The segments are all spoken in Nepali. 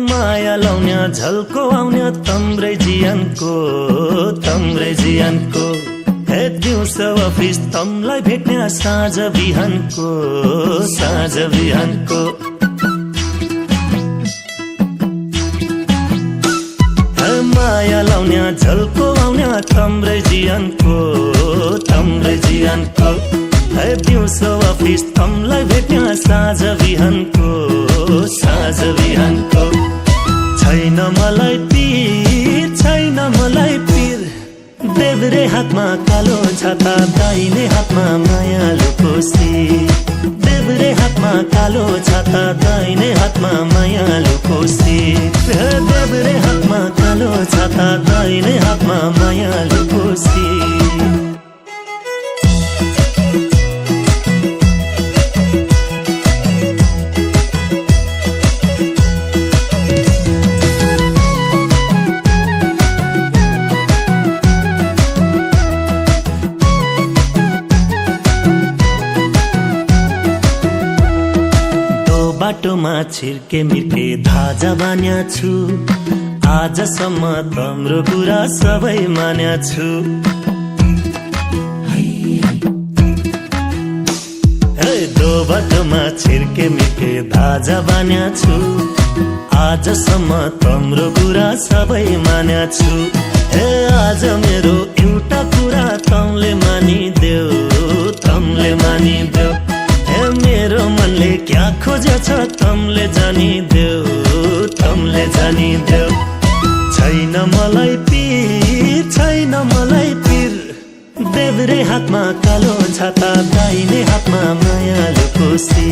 माया लाउने झल्को आउने तम्रै जियानको हे दिउँसो अफिस तमलाई भेट्ने साँझ बिहानको माया लाउने झल्को आउने तम्रै जियानको हे दिउँसो अफिस तमलाई भेट्ने साँझ बिहानको छैन मलाई पीर देब्रे हातमा कालो छाता दाहिने हातमा मायालु कोसी देब्रे हातमा कालो छाता दाहिने हातमा मायालु कोसी देब्रे हातमा कालो छाता दाहिने हातमा मायालु कोसी बाटोमा छिर्के मिर्के धाजा बान्या छु आजसम्म तम्रो कुरा सबै मान्या छु दो बाटोमा छिर्के मिर्के धाजा बान्या छु आजसम्म तम्रो कुरा सबै मान्या छु आज मेरो एउटा कुरा तमले मानिदेऊ मेरो मनले क्या खोजेछ तमले जानिदेऊ छैन मलाई पीर देब्रे हातमा कालो छाता दाहिने हातमा मायालु कोसी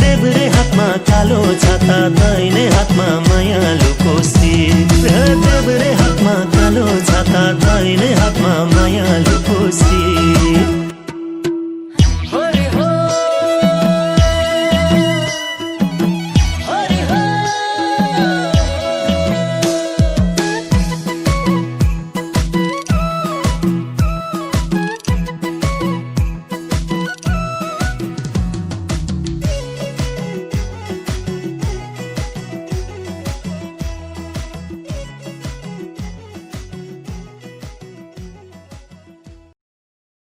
देब्रे हातमा कालो छाता दाहिने हातमा मायालु कोसी देब्रे हातमा कालो छाता दाहिने हातमा मायालु कोसी